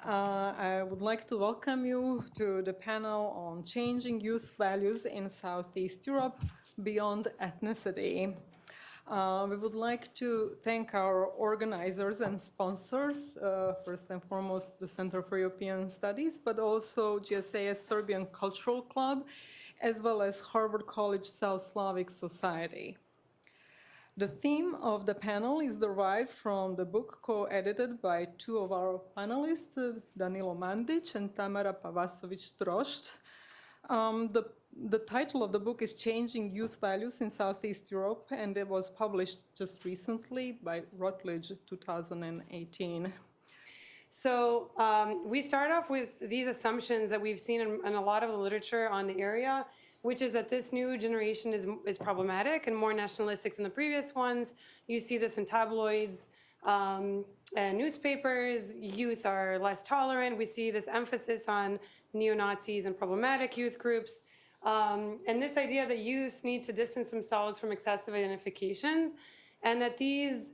I would like to welcome you to the panel on changing youth values in Southeast Europe beyond ethnicity. We would like to thank our organizers and sponsors, first and foremost the Center for European Studies, but also GSA's Serbian Cultural Club, as well as Harvard College South Slavic Society. The theme of the panel is derived from the book co-edited by two of our panelists, Danilo Mandic and Tamara Pavasovic Trost. The title of the book is Changing Youth Values in Southeast Europe, and it was published just recently by Routledge 2018. So we start off with these assumptions that we've seen in a lot of the literature on the area, which is that this new generation is problematic and more nationalistic than the previous ones. You see this in tabloids and newspapers. Youth are less tolerant. We see this emphasis on neo-Nazis and problematic youth groups. And this idea that youth need to distance themselves from excessive identifications, and that these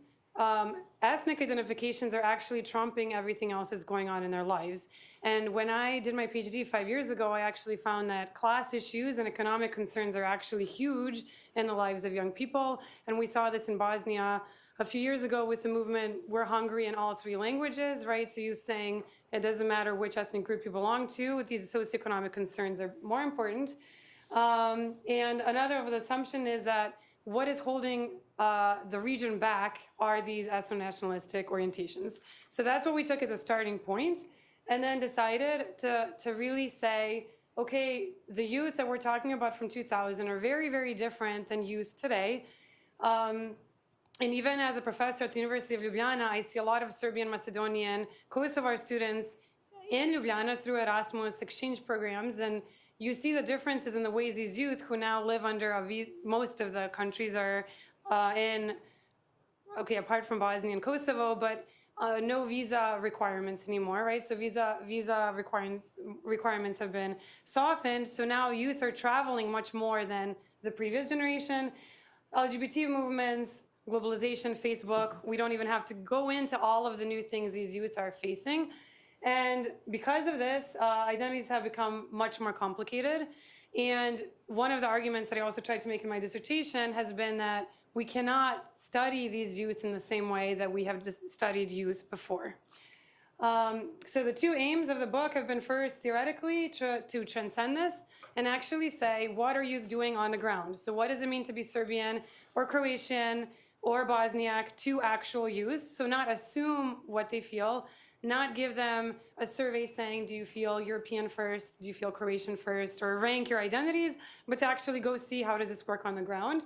ethnic identifications are actually trumping everything else that's going on in their lives. And when I did my PhD 5 years ago, I actually found that class issues and economic concerns are actually huge in the lives of young people. And we saw this in Bosnia a few years ago with the movement We're Hungry in All Three Languages, right? So youth saying it doesn't matter which ethnic group you belong to, these socioeconomic concerns are more important. And another of the assumption is that what is holding the region back are these ethno-nationalistic orientations. So that's what we took as a starting point, and then decided to really say, okay, the youth that we're talking about from 2000 are very, very different than youth today. And even as a professor at the University of Ljubljana, I see a lot of Serbian, Macedonian, Kosovar students in Ljubljana through Erasmus exchange programs, and you see the differences in the ways these youth who now live under most of the countries are apart from Bosnia and Kosovo, but no visa requirements anymore, right? So visa requirements have been softened. So now youth are traveling much more than the previous generation. LGBT movements, globalization, Facebook, we don't even have to go into all of the new things these youth are facing. And because of this, identities have become much more complicated. And one of the arguments that I also tried to make in my dissertation has been that we cannot study these youth in the same way that we have studied youth before. So the two aims of the book have been first, theoretically, to transcend this and actually say, what are youth doing on the ground? So what does it mean to be Serbian or Croatian or Bosniak to actual youth? So not assume what they feel, not give them a survey saying, do you feel European first, do you feel Croatian first, or rank your identities, but to actually go see how does this work on the ground.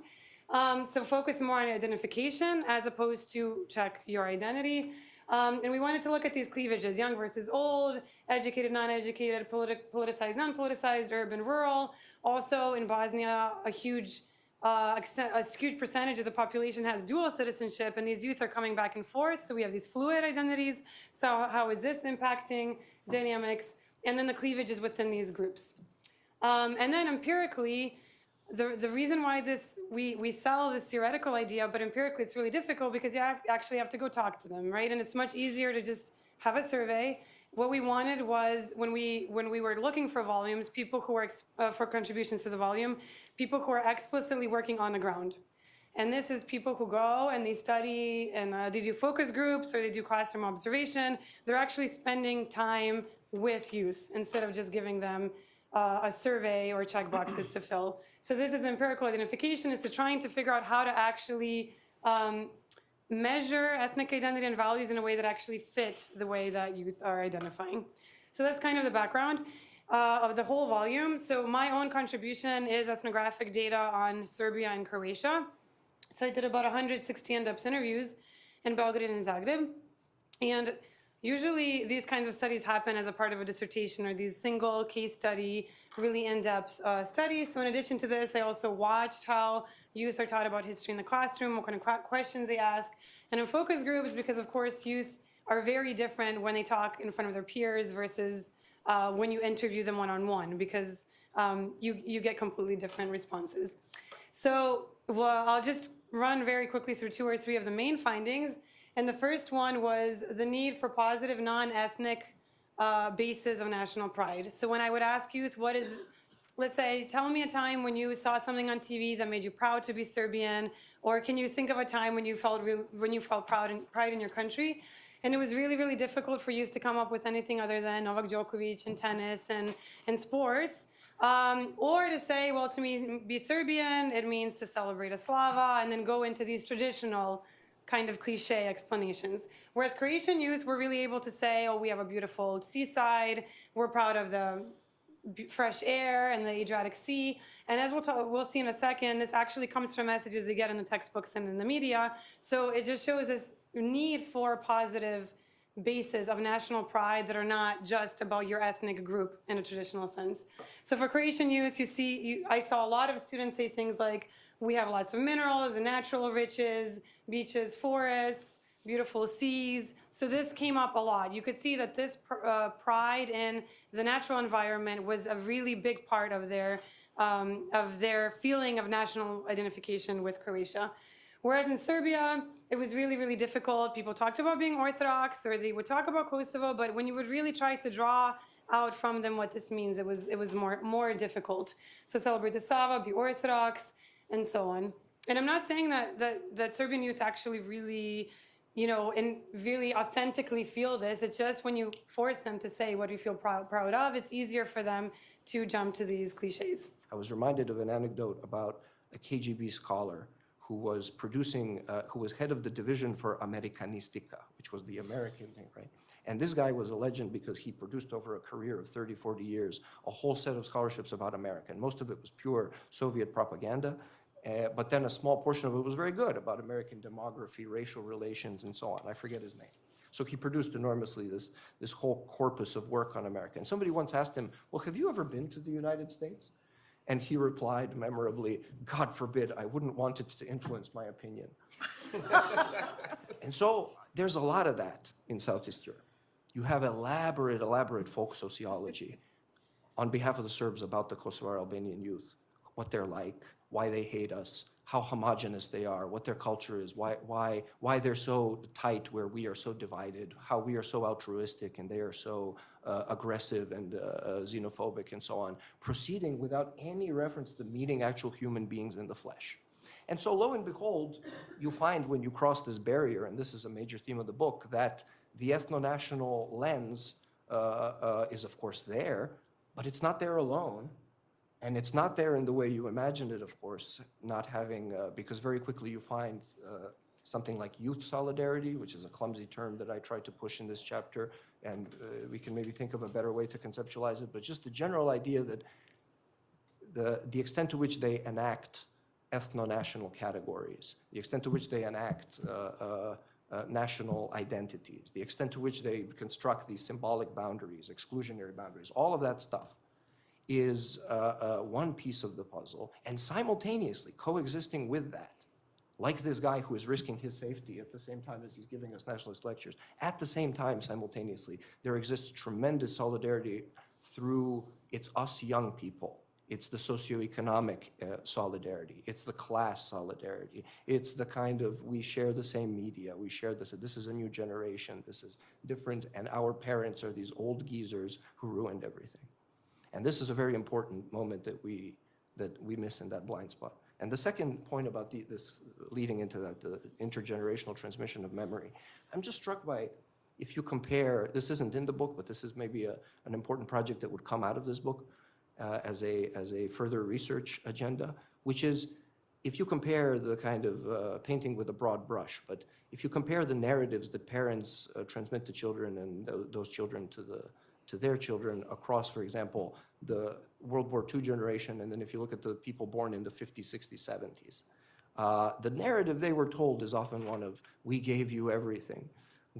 So focus more on identification as opposed to check your identity. And we wanted to look at these cleavages, young versus old, educated, non-educated, politicized, non-politicized, urban, rural. Also in Bosnia, a huge percentage of the population has dual citizenship, and these youth are coming back and forth. So we have these fluid identities. So how is this impacting dynamics? And then the cleavages within these groups. And then empirically, the reason why we sell this theoretical idea, but empirically it's really difficult because you actually have to go talk to them, right? And it's much easier to just have a survey. What we wanted was, when we were looking for volumes, people who were for contributions to the volume, people who are explicitly working on the ground. And this is people who go and they study and they do focus groups or they do classroom observation. They're actually spending time with youth instead of just giving them a survey or check boxes to fill. So this is empirical identification, is to trying to figure out how to actually measure ethnic identity and values in a way that actually fit the way that youth are identifying. So that's kind of the background of the whole volume. So my own contribution is ethnographic data on Serbia and Croatia. So I did about 160 in-depth interviews in Belgrade and Zagreb. And usually these kinds of studies happen as a part of a dissertation or these single case study, really in-depth studies. So in addition to this, I also watched how youth are taught about history in the classroom, what kind of questions they ask. And in focus groups, because of course youth are very different when they talk in front of their peers versus when you interview them one-on-one, because you get completely different responses. So I'll just run very quickly through 2 or 3 of the main findings. And the first one was the need for positive non-ethnic bases of national pride. So when I would ask youth, what is, let's say, tell me a time when you saw something on TV that made you proud to be Serbian, or can you think of a time when you felt pride in your country? And it was really, really difficult for youth to come up with anything other than Novak Djokovic and tennis and sports. Or to say, well, to me, be Serbian, it means to celebrate a Slava, and then go into these traditional kind of cliche explanations. Whereas Croatian youth were really able to say, oh, we have a beautiful seaside, we're proud of the fresh air and the Adriatic Sea. And as we'll see in a second, this actually comes from messages they get in the textbooks and in the media. So it just shows this need for positive bases of national pride that are not just about your ethnic group in a traditional sense. So for Croatian youth, I saw a lot of students say things like, we have lots of minerals and natural riches, beaches, forests, beautiful seas. So this came up a lot. You could see that this pride in the natural environment was a really big part of their feeling of national identification with Croatia. Whereas in Serbia, it was really, really difficult. People talked about being Orthodox, or they would talk about Kosovo, but when you would really try to draw out from them what this means, it was more difficult. So celebrate the Sava, be Orthodox, and so on. And I'm not saying that Serbian youth actually really, and really authentically feel this. It's just when you force them to say what you feel proud of, it's easier for them to jump to these cliches. I was reminded of an anecdote about a KGB scholar who was who was head of the division for Amerikanistika, which was the American thing, right? And this guy was a legend because he produced over a career of 30, 40 years, a whole set of scholarships about America. And most of it was pure Soviet propaganda. But then a small portion of it was very good about American demography, racial relations, and so on. I forget his name. So he produced enormously this whole corpus of work on America. And somebody once asked him, well, have you ever been to the United States? And he replied memorably, God forbid, I wouldn't want it to influence my opinion. And so there's a lot of that in Southeast Europe. You have elaborate folk sociology on behalf of the Serbs about the Kosovar Albanian youth, what they're like, why they hate us, how homogenous they are, what their culture is, why they're so tight where we are so divided, how we are so altruistic and they are so aggressive and xenophobic and so on, proceeding without any reference to meeting actual human beings in the flesh. And so lo and behold, you find when you cross this barrier, and this is a major theme of the book, that the ethno-national lens is of course there, but it's not there alone. And it's not there in the way you imagined it, of course, not having, because very quickly you find something like youth solidarity, which is a clumsy term that I tried to push in this chapter, and we can maybe think of a better way to conceptualize it, but just the general idea that the extent to which they enact ethno-national categories, the extent to which they enact national identities, the extent to which they construct these symbolic boundaries, exclusionary boundaries, all of that stuff is one piece of the puzzle, and simultaneously coexisting with that, like this guy who is risking his safety at the same time as he's giving us nationalist lectures, at the same time, simultaneously, there exists tremendous solidarity through it's us young people. It's the socioeconomic solidarity. It's the class solidarity. It's the kind of, we share the same media. We share this is a new generation. This is different. And our parents are these old geezers who ruined everything. And this is a very important moment that we miss in that blind spot. And the second point about this leading into that, the intergenerational transmission of memory, I'm just struck by, if you compare, this isn't in the book, but this is maybe an important project that would come out of this book as a further research agenda, which is, if you compare the kind of painting with a broad brush, but if you compare the narratives that parents transmit to children and those children to their children across, for example, the World War II generation, and then if you look at the people born in the 50s, 60s, 70s, the narrative they were told is often one of, we gave you everything.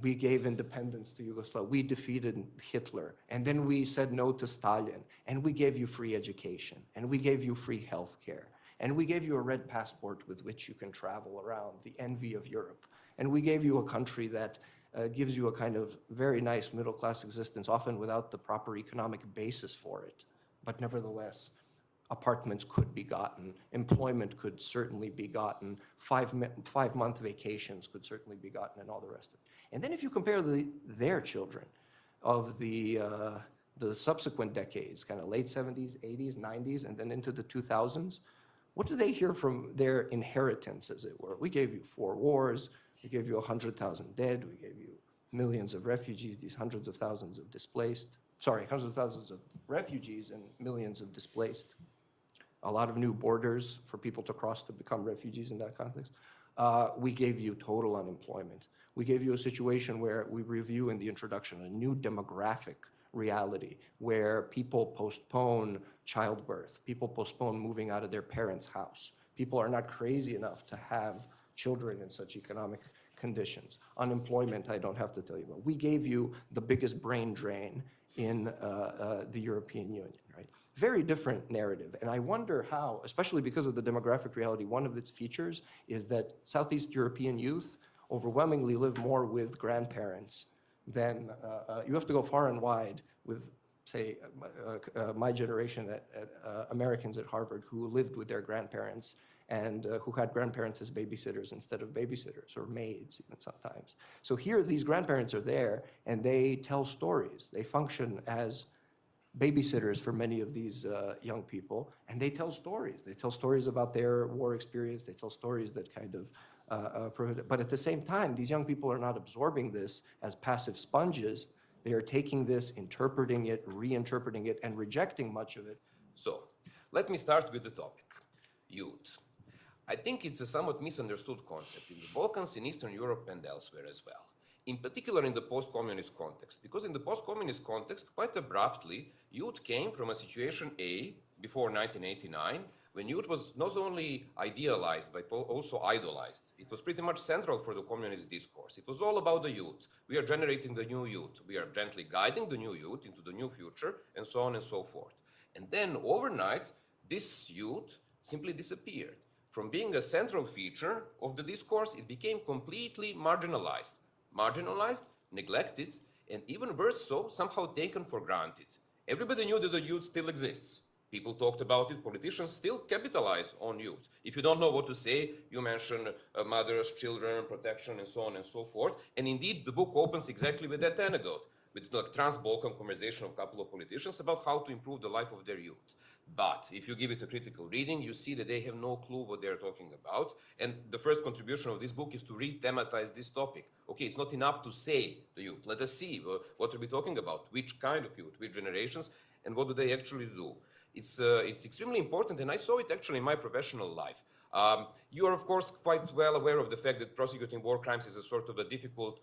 We gave independence to Yugoslavia. We defeated Hitler. And then we said no to Stalin. And we gave you free education. And we gave you free health care. And we gave you a red passport with which you can travel around, the envy of Europe. And we gave you a country that gives you a kind of very nice middle-class existence, often without the proper economic basis for it. But nevertheless, apartments could be gotten, employment could certainly be gotten, five-month vacations could certainly be gotten, and all the rest of it. And then if you compare their children, of the subsequent decades, kind of late 70s, 80s, 90s, and then into the 2000s, what do they hear from their inheritance, as it were? We gave you 4 wars, we gave you 100,000 dead, we gave you millions of refugees, these hundreds of thousands of displaced, hundreds of thousands of refugees and millions of displaced. A lot of new borders for people to cross to become refugees in that context. We gave you total unemployment. We gave you a situation where we review in the introduction a new demographic reality where people postpone childbirth, people postpone moving out of their parents' house. People are not crazy enough to have children in such economic conditions. Unemployment, I don't have to tell you about. We gave you the biggest brain drain in the European Union, right? Very different narrative. And I wonder how, especially because of the demographic reality, one of its features is that Southeast European youth overwhelmingly live more with grandparents than, you have to go far and wide with, say, my generation at Americans at Harvard who lived with their grandparents and who had grandparents as babysitters instead of babysitters or maids even sometimes. So here these grandparents are there and they tell stories. They function as babysitters for many of these young people, and they tell stories. They tell stories about their war experience. They tell stories that kind of but at the same time, these young people are not absorbing this as passive sponges. They are taking this, interpreting it, reinterpreting it, and rejecting much of it. So, let me start with the topic, youth. I think it's a somewhat misunderstood concept in the Balkans, in Eastern Europe, and elsewhere as well. In particular in the post-communist context, because in the post-communist context, quite abruptly, youth came from a situation A, before 1989, when youth was not only idealized, but also idolized. It was pretty much central for the communist discourse. It was all about the youth. We are generating the new youth. We are gently guiding the new youth into the new future, and so on and so forth. And then overnight, this youth simply disappeared. From being a central feature of the discourse, it became completely marginalized. Marginalized, neglected, and even worse so, somehow taken for granted. Everybody knew that the youth still exists. People talked about it, politicians still capitalize on youth. If you don't know what to say, you mention mothers, children, protection, and so on and so forth. And indeed, the book opens exactly with that anecdote, with the trans-Balkan conversation of a couple of politicians about how to improve the life of their youth. But if you give it a critical reading, you see that they have no clue what they're talking about. And the first contribution of this book is to re-thematize this topic. Okay, it's not enough to say the youth. Let us see what are we talking about, which kind of youth, which generations, and what do they actually do. It's extremely important, and I saw it actually in my professional life. You are, of course, quite well aware of the fact that prosecuting war crimes is a sort of a difficult,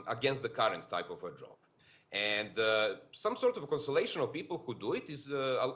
against the current type of a job. And some sort of consolation of people who do it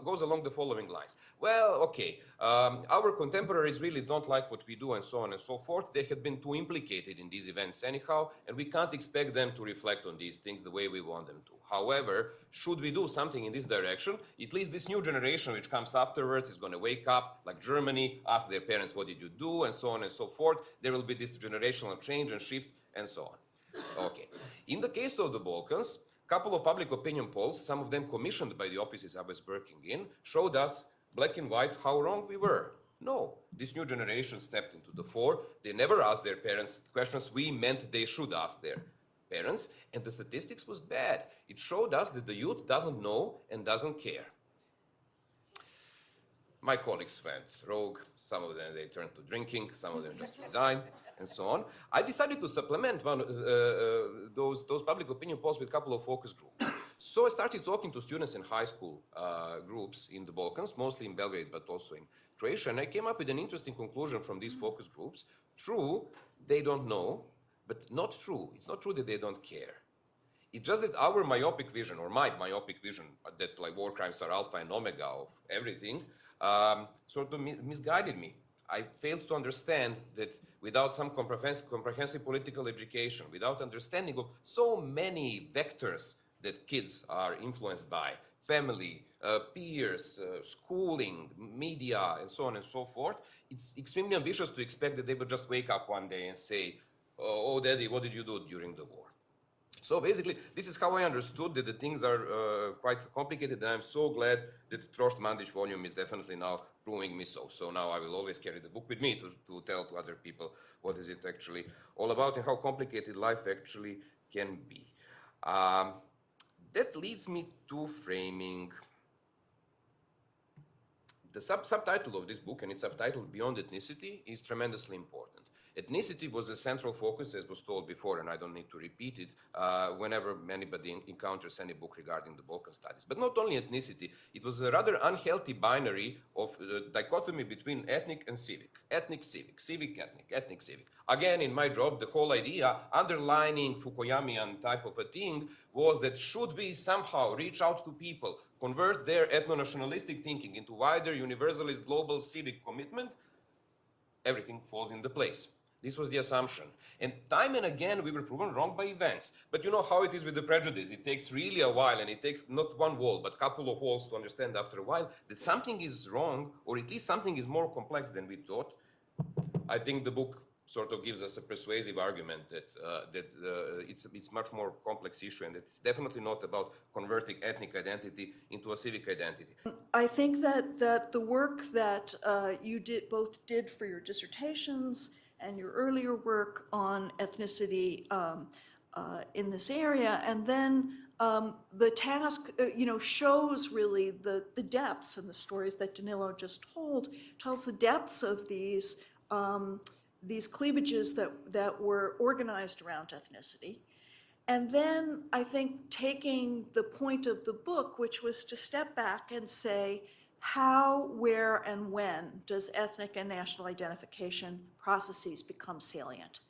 goes along the following lines. Well, okay, our contemporaries really don't like what we do and so on and so forth. They had been too implicated in these events anyhow, and we can't expect them to reflect on these things the way we want them to. However, should we do something in this direction, at least this new generation which comes afterwards is going to wake up, like Germany, ask their parents, what did you do, and so on and so forth. There will be this generational change and shift, and so on. Okay. In the case of the Balkans, couple of public opinion polls, some of them commissioned by the offices I was working in, showed us black and white how wrong we were. No, this new generation stepped into the fore. They never asked their parents questions we meant they should ask their parents, and the statistics was bad. It showed us that the youth doesn't know and doesn't care. My colleagues went rogue. Some of them, they turned to drinking. Some of them just resigned, and so on. I decided to supplement those public opinion polls with a couple of focus groups. So I started talking to students in high school groups in the Balkans, mostly in Belgrade, but also in Croatia. And I came up with an interesting conclusion from these focus groups. True, they don't know, but not true. It's not true that they don't care. It's just that our myopic vision, or my myopic vision, that like war crimes are alpha and omega of everything, sort of misguided me. I failed to understand that without some comprehensive political education, without understanding of so many vectors that kids are influenced by, family, peers, schooling, media, and so on and so forth, it's extremely ambitious to expect that they would just wake up one day and say, oh, Daddy, what did you do during the war? So basically, this is how I understood that the things are quite complicated, and I'm so glad that the Trost Mandic volume is definitely now proving me so. So now I will always carry the book with me to tell to other people what is it actually all about and how complicated life actually can be. that leads me to framing. The subtitle of this book, and its subtitle, Beyond Ethnicity, is tremendously important. Ethnicity was a central focus, as was told before, and I don't need to repeat it, whenever anybody encounters any book regarding the Balkan studies. But not only ethnicity, it was a rather unhealthy binary of dichotomy between ethnic and civic. Ethnic, civic, civic, ethnic, ethnic, civic. Again, in my job, the whole idea underlining Fukuyamian type of a thing was that should we somehow reach out to people, convert their ethno-nationalistic thinking into wider universalist global civic commitment, everything falls into place. This was the assumption. And time and again, we were proven wrong by events. But you know how it is with the prejudice. It takes really a while, and it takes not one wall, but a couple of walls to understand after a while that something is wrong, or at least something is more complex than we thought. I think the book sort of gives us a persuasive argument that, it's much more complex issue, and it's definitely not about converting ethnic identity into a civic identity. I think that the work that you both did for your dissertations and your earlier work on ethnicity in this area, and then the task, shows really the depths, and the stories that Danilo just told tells the depths of these cleavages that were organized around ethnicity. And then I think taking the point of the book, which was to step back and say, how, where, and when does ethnic and national identification processes become salient?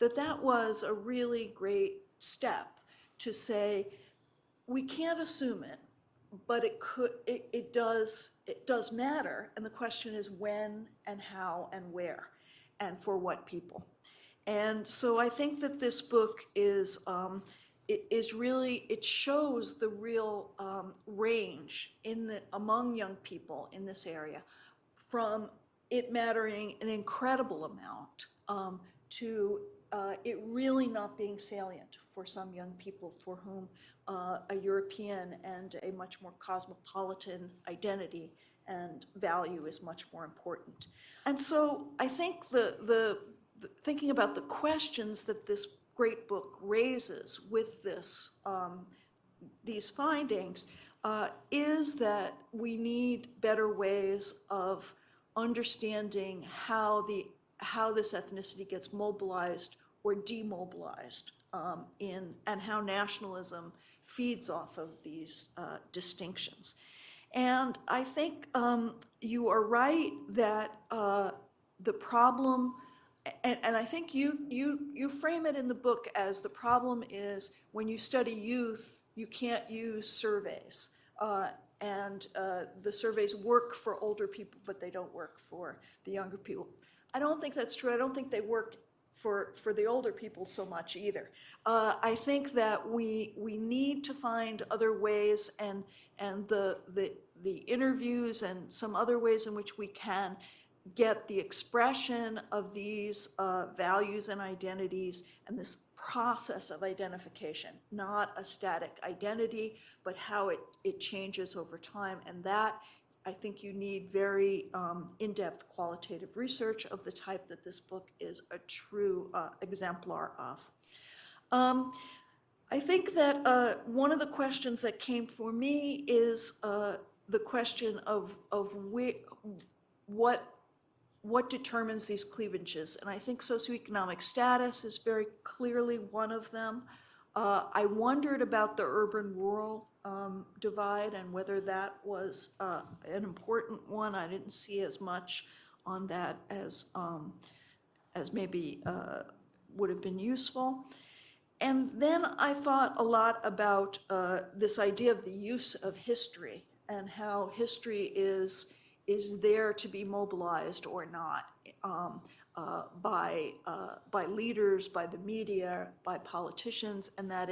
That was a really great step to say, we can't assume it, but it does matter. And the question is when and how and where and for what people. And so I think that this book is really, it shows the real range among young people in this area, from it mattering an incredible amount to it really not being salient for some young people for whom a European and a much more cosmopolitan identity and value is much more important. And so I think thinking about the questions that this great book raises with these findings is that we need better ways of understanding how this ethnicity gets mobilized or demobilized and how nationalism feeds off of these distinctions. And I think you are right that the problem, and I think you frame it in the book as the problem is when you study youth, you can't use surveys. And the surveys work for older people, but they don't work for the younger people. I don't think that's true. I don't think they work for the older people so much either. I think that we need to find other ways, and the interviews and some other ways in which we can get the expression of these values and identities and this process of identification, not a static identity, but how it changes over time. And that, I think you need very in-depth qualitative research of the type that this book is a true exemplar of. I think that one of the questions that came for me is the question of what determines these cleavages. And I think socioeconomic status is very clearly one of them. I wondered about the urban-rural divide and whether that was an important one. I didn't see as much on that as maybe would have been useful. And then I thought a lot about this idea of the use of history and how history is there to be mobilized or not by leaders, by the media, by politicians, and that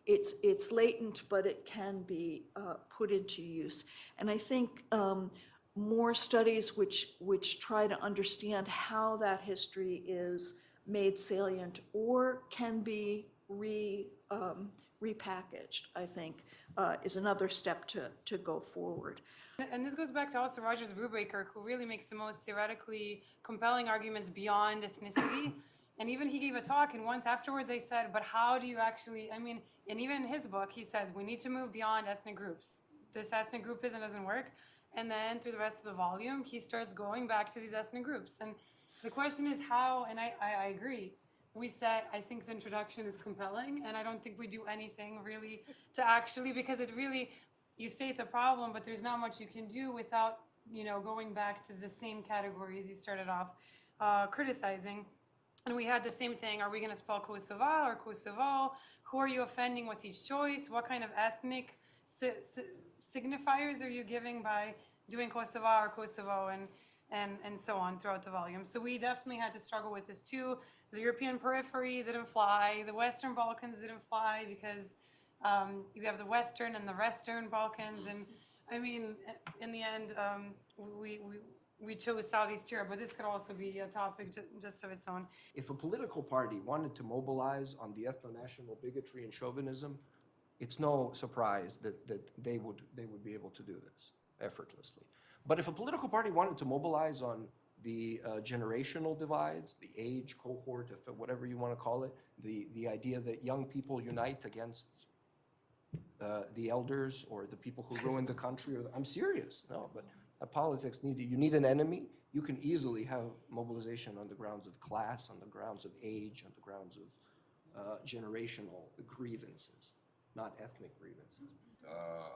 it's latent, but it can be put into use. And I think more studies which try to understand how that history is made salient or can be repackaged, I think, is another step to go forward. And this goes back to also Rogers Brubaker, who really makes the most theoretically compelling arguments beyond ethnicity. And even he gave a talk, and once afterwards they said, but how do you actually, I mean, and even in his book, he says, we need to move beyond ethnic groups. This ethnic groupism doesn't work. And then through the rest of the volume, he starts going back to these ethnic groups. And the question is how, and I agree, we said, I think the introduction is compelling, and I don't think we do anything really to actually, because it really, you state the problem, but there's not much you can do without, going back to the same categories you started off criticizing. And we had the same thing. Are we going to spell Kosova or Kosovo? Who are you offending with each choice? What kind of ethnic signifiers are you giving by doing Kosova or Kosovo and so on throughout the volume? So we definitely had to struggle with this too. The European periphery didn't fly. The Western Balkans didn't fly because you have the Western and the Western Balkans. And I mean, in the end, we chose Southeast Europe, but this could also be a topic just of its own. If a political party wanted to mobilize on the ethno-national bigotry and chauvinism, it's no surprise that they would be able to do this effortlessly. But if a political party wanted to mobilize on the generational divides, the age cohort, whatever you want to call it, the idea that young people unite against the elders or the people who ruined the country, I'm serious, no, but politics you need an enemy. You can easily have mobilization on the grounds of class, on the grounds of age, on the grounds of generational grievances, not ethnic grievances.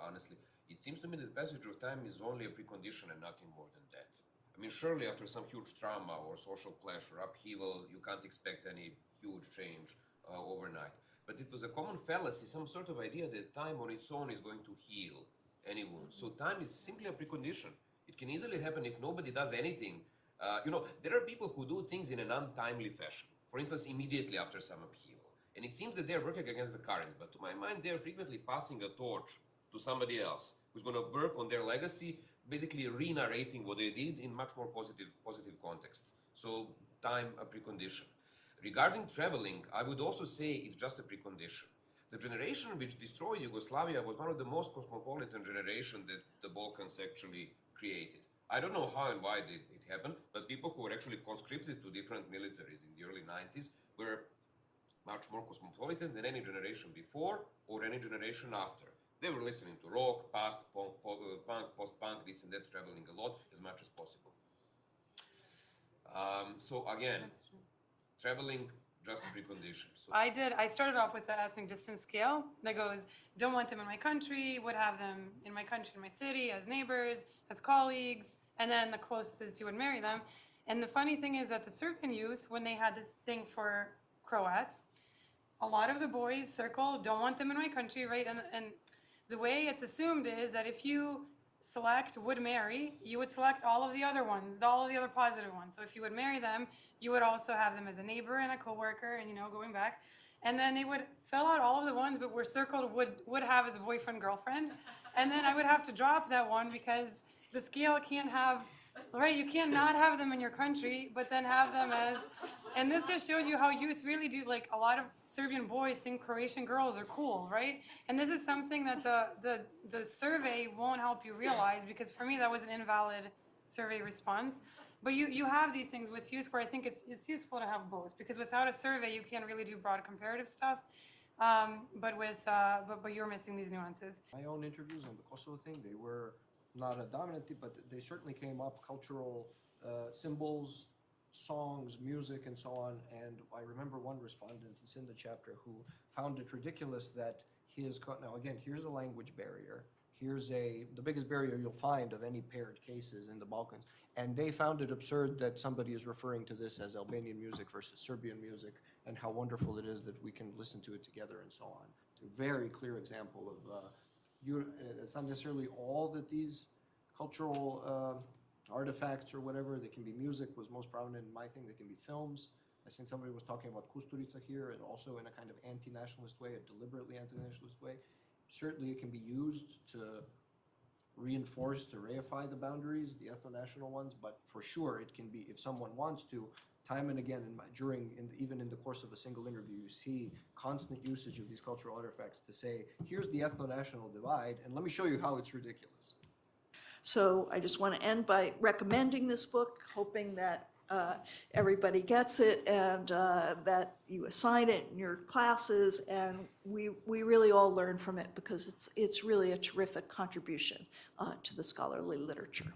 Honestly, it seems to me that passage of time is only a precondition and nothing more than that. I mean, surely after some huge trauma or social clash or upheaval, you can't expect any huge change overnight. But it was a common fallacy, some sort of idea that time on its own is going to heal any wound. So time is simply a precondition. It can easily happen if nobody does anything. There are people who do things in an untimely fashion. For instance, immediately after some upheaval. And it seems that they're working against the current. But to my mind, they're frequently passing a torch to somebody else who's going to work on their legacy, basically re-narrating what they did in much more positive context. So time a precondition. Regarding traveling, I would also say it's just a precondition. The generation which destroyed Yugoslavia was one of the most cosmopolitan generations that the Balkans actually created. I don't know how and why it happened, but people who were actually conscripted to different militaries in the early 90s were much more cosmopolitan than any generation before or any generation after. They were listening to rock, punk, post-punk, this and that, traveling a lot as much as possible. So again, traveling, just a precondition. So I started off with the ethnic distance scale that goes, don't want them in my country, would have them in my country, in my city, as neighbors, as colleagues, and then the closest you would marry them. And the funny thing is that the Serbian youth, when they had this thing for Croats, a lot of the boys circle, don't want them in my country, right? And the way it's assumed is that if you select would marry, you would select all of the other ones, all of the other positive ones. So if you would marry them, you would also have them as a neighbor and a coworker and, going back. And then they would fill out all of the ones, but were circled would have as a boyfriend, girlfriend. And then I would have to drop that one because the scale can't have, right, you can't not have them in your country, but then have them as, and this just shows you how youth really do, like a lot of Serbian boys think Croatian girls are cool, right? And this is something that the survey won't help you realize, because for me that was an invalid survey response. But you have these things with youth where I think it's useful to have both, because without a survey you can't really do broad comparative stuff. But you're missing these nuances. My own interviews on the Kosovo thing, they were not a dominant, but they certainly came up, cultural symbols, songs, music, and so on. And I remember one respondent, it's in the chapter, who found it ridiculous that now again, here's a language barrier. Here's the biggest barrier you'll find of any paired cases in the Balkans. And they found it absurd that somebody is referring to this as Albanian music versus Serbian music, and how wonderful it is that we can listen to it together and so on. It's a very clear example of, it's not necessarily all that these cultural artifacts or whatever, they can be music, was most prominent in my thing, they can be films. I think somebody was talking about Kusturica here, and also in a kind of anti-nationalist way, a deliberately anti-nationalist way. Certainly it can be used to reinforce, to reify the boundaries, the ethno-national ones, but for sure it can be, if someone wants to, time and again, even in the course of a single interview, you see constant usage of these cultural artifacts to say, here's the ethno-national divide, and let me show you how it's ridiculous. So I just want to end by recommending this book, hoping that everybody gets it, and that you assign it in your classes, and we really all learn from it because it's really a terrific contribution to the scholarly literature.